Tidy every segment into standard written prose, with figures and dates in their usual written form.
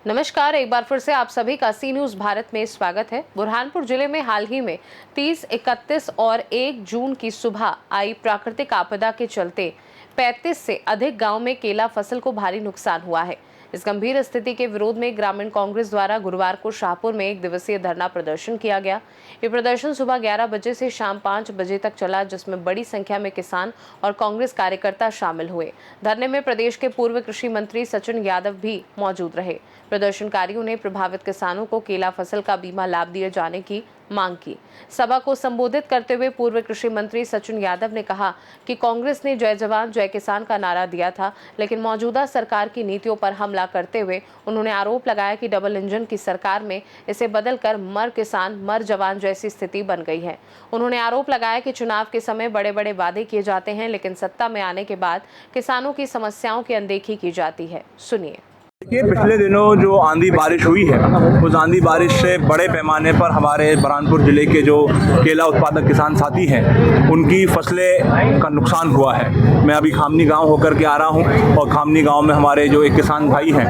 नमस्कार, एक बार फिर से आप सभी का सी न्यूज़ भारत में स्वागत है। बुरहानपुर जिले में हाल ही में 30, 31 और 1 जून की सुबह आई प्राकृतिक आपदा के चलते 35 से अधिक गांव में केला फसल को भारी नुकसान हुआ है। इस गंभीर स्थिति के विरोध में ग्रामीण कांग्रेस द्वारा गुरुवार को शाहपुर में 1 दिवसीय धरना प्रदर्शन किया गया। ये प्रदर्शन सुबह 11 बजे से शाम 5 बजे तक चला, जिसमें बड़ी संख्या में किसान और कांग्रेस कार्यकर्ता शामिल हुए। धरने में प्रदेश के पूर्व कृषि मंत्री सचिन यादव भी मौजूद रहे। प्रदर्शनकारियों ने प्रभावित किसानों को केला फसल का बीमा लाभ दिए जाने की मांग की। सभा को संबोधित करते हुए पूर्व कृषि मंत्री सचिन यादव ने कहा कि कांग्रेस ने जय जवान जय किसान का नारा दिया था, लेकिन मौजूदा सरकार की नीतियों पर हमला करते हुए उन्होंने आरोप लगाया कि डबल इंजन की सरकार में इसे बदलकर मर किसान मर जवान जैसी स्थिति बन गई है। उन्होंने आरोप लगाया कि चुनाव के समय बड़े बड़े वादे किए जाते हैं, लेकिन सत्ता में आने के बाद किसानों की समस्याओं की अनदेखी की जाती है। सुनिए। देखिए, पिछले दिनों जो आंधी बारिश हुई है, उस आंधी बारिश से बड़े पैमाने पर हमारे बुरहानपुर ज़िले के जो केला उत्पादक किसान साथी हैं, उनकी फसलें का नुकसान हुआ है। मैं अभी खामनी गांव होकर के आ रहा हूं और खामनी गांव में हमारे जो एक किसान भाई हैं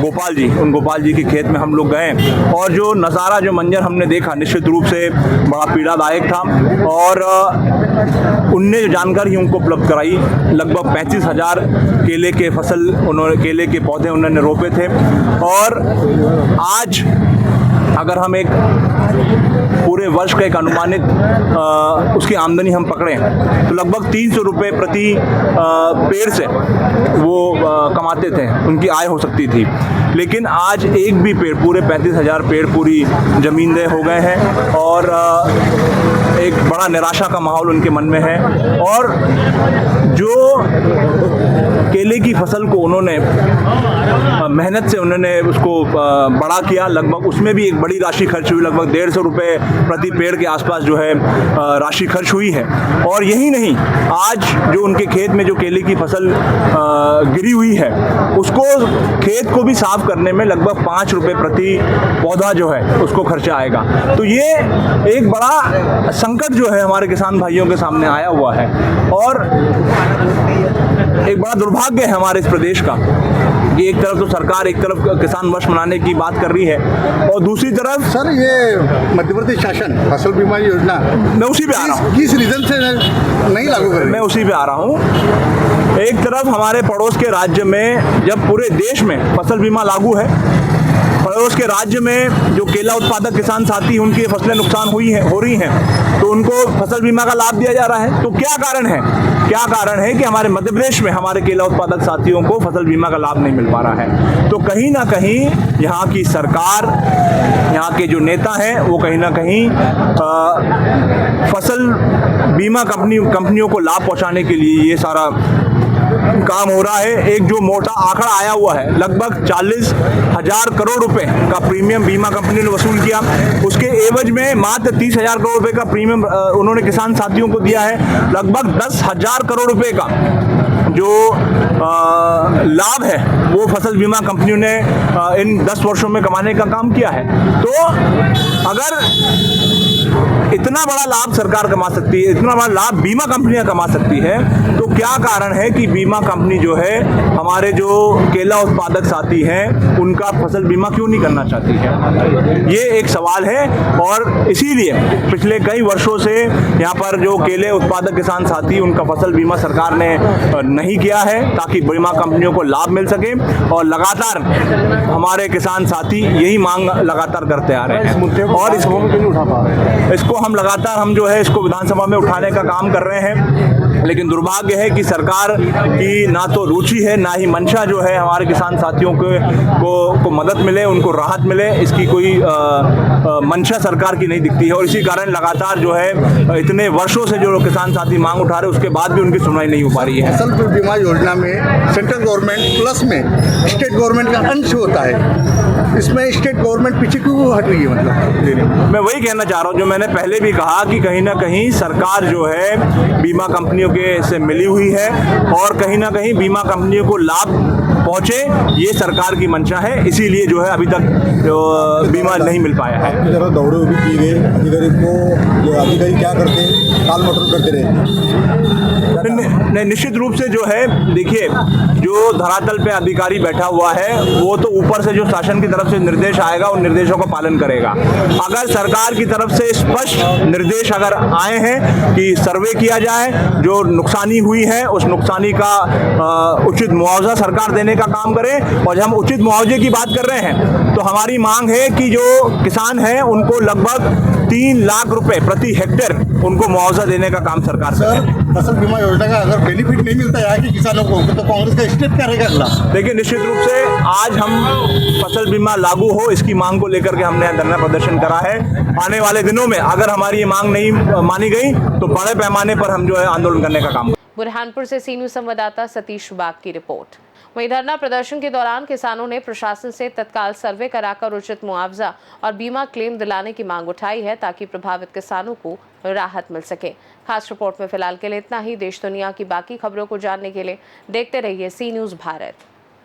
गोपाल जी, उन गोपाल जी के खेत में हम लोग गए और जो नज़ारा, जो मंजर हमने देखा, निश्चित रूप से बड़ा पीड़ादायक था। और उनने जानकारी उनको उपलब्ध कराई, लगभग 35,000 केले के फसल उन्होंने केले के पौधे उन्होंने रोपे थे। और आज अगर हम एक पूरे वर्ष का एक अनुमानित उसकी आमदनी हम पकड़ें तो लगभग 300 रुपये प्रति पेड़ से वो कमाते थे, उनकी आय हो सकती थी। लेकिन आज एक भी पेड़, पूरे 35,000 पेड़ पूरी ज़मींदह हो गए हैं और एक बड़ा निराशा का माहौल उनके मन में है। और जो केले की फसल को उन्होंने मेहनत से उन्होंने उसको बड़ा किया, लगभग उसमें भी एक बड़ी राशि खर्च हुई, लगभग 150 रुपये प्रति पेड़ के आसपास जो है राशि खर्च हुई है। और यही नहीं, आज जो उनके खेत में जो केले की फसल गिरी हुई है, उसको खेत को भी साफ करने में लगभग 5 रुपये प्रति पौधा जो है उसको खर्चा आएगा। तो ये एक बड़ा संकट जो है हमारे किसान भाइयों के सामने आया हुआ है और एक बड़ा दुर्भाग्य है हमारे इस प्रदेश का कि एक तरफ तो सरकार एक तरफ किसान वर्ष मनाने की बात कर रही है और दूसरी तरफ सर ये मध्य प्रदेश शासन फसल बीमा योजना, मैं उसी पे आ रहा हूँ, किस रीजन से नहीं लागू कर रही? मैं उसी पे आ रहा हूँ। एक तरफ हमारे पड़ोस के राज्य में जब पूरे देश में फसल बीमा लागू है, पड़ोस के राज्य में जो केला उत्पादक किसान साथी उनकी फसलें नुकसान हो रही हैं, तो उनको फसल बीमा का लाभ दिया जा रहा है। तो क्या कारण है? क्या कारण है कि हमारे मध्य प्रदेश में हमारे केला उत्पादक साथियों को फसल बीमा का लाभ नहीं मिल पा रहा है? तो कहीं ना कहीं यहाँ की सरकार, यहाँ के जो नेता हैं, वो कहीं ना कहीं फसल बीमा कंपनियों को लाभ पहुँचाने के लिए ये सारा काम हो रहा है। एक जो मोटा आंकड़ा आया हुआ है, लगभग 40,000 करोड़ रुपए का प्रीमियम बीमा कंपनी ने वसूल किया, उसके एवज में मात्र 30,000 करोड़ रुपए का प्रीमियम उन्होंने किसान साथियों को दिया है। लगभग 10,000 करोड़ रुपए का जो लाभ है वो फसल बीमा कंपनियों ने इन 10 वर्षों में कमाने का काम किया है। तो अगर इतना बड़ा लाभ सरकार कमा सकती है, इतना बड़ा लाभ बीमा कंपनियां कमा सकती है, तो क्या कारण है कि बीमा कंपनी जो है हमारे जो केला उत्पादक साथी हैं उनका फसल बीमा क्यों नहीं करना चाहती है? ये एक सवाल है। और इसीलिए पिछले कई वर्षों से यहाँ पर जो केले उत्पादक किसान साथी, उनका फसल बीमा सरकार ने नहीं किया है ताकि बीमा कंपनियों को लाभ मिल सके। और लगातार हमारे किसान साथी यही मांग लगातार करते आ रहे हैं और इसको हम लगातार जो है इसको विधानसभा में उठाने का काम कर रहे हैं। लेकिन दुर्भाग्य है कि सरकार की ना तो रुचि है, ना ही मंशा जो है हमारे किसान साथियों को मदद मिले, उनको राहत मिले, इसकी कोई मंशा सरकार की नहीं दिखती है। और इसी कारण लगातार जो है इतने वर्षों से जो किसान साथी मांग उठा रहे, उसके बाद भी उनकी सुनवाई नहीं हो पा रही है। फसल बीमा योजना में सेंट्रल गवर्नमेंट प्लस में स्टेट गवर्नमेंट का अंश होता है, इसमें स्टेट गवर्नमेंट पीछे क्यों हट रही है? मतलब मैं वही कहना चाह रहा हूँ जो मैंने पहले भी कहा कि कहीं ना कहीं सरकार जो है बीमा कंपनियों के से मिली हुई है और कहीं ना कहीं बीमा कंपनियों को लाभ पहुँचे, ये सरकार की मंशा है। इसीलिए जो है अभी तक बीमा नहीं मिल पाया है। आपकी तरफ दौड़े भी किए गए, अधिकारी क्या करते हैं, टाल मटोल करते रहते। निश्चित रूप से जो है, देखिए, जो धरातल पे अधिकारी बैठा हुआ है वो तो ऊपर से जो शासन की तरफ से निर्देश आएगा उन निर्देशों का पालन करेगा। अगर सरकार की तरफ से स्पष्ट निर्देश अगर आए हैं कि सर्वे किया जाए, जो नुकसानी हुई है उस नुकसानी का उचित मुआवजा सरकार देने का काम करे, और जब हम उचित मुआवजे की बात कर रहे हैं तो हमारी मांग है कि जो किसान हैं उनको लगभग 3 लाख रुपए प्रति हेक्टेयर उनको मुआवजा देने का काम सरकार करे। फसल बीमा योजना का अगर बेनिफिट नहीं मिलता है कि किसानों को, तो कांग्रेस का स्टेप क्या रहेगा अगला? देखिए, निश्चित रूप से आज हम फसल बीमा लागू हो इसकी मांग को लेकर के हमने धरना प्रदर्शन करा है। आने वाले दिनों में अगर हमारी ये मांग नहीं मानी गई तो बड़े पैमाने पर हम जो है आंदोलन करने का काम। बुरहानपुर से सी न्यूज़ संवाददाता सतीश बाग की रिपोर्ट। वहीं धरना प्रदर्शन के दौरान किसानों ने प्रशासन से तत्काल सर्वे कराकर उचित मुआवजा और बीमा क्लेम दिलाने की मांग उठाई है ताकि प्रभावित किसानों को राहत मिल सके। खास रिपोर्ट में फिलहाल के लिए इतना ही। देश दुनिया की बाकी खबरों को जानने के लिए देखते रहिए सी न्यूज़ भारत।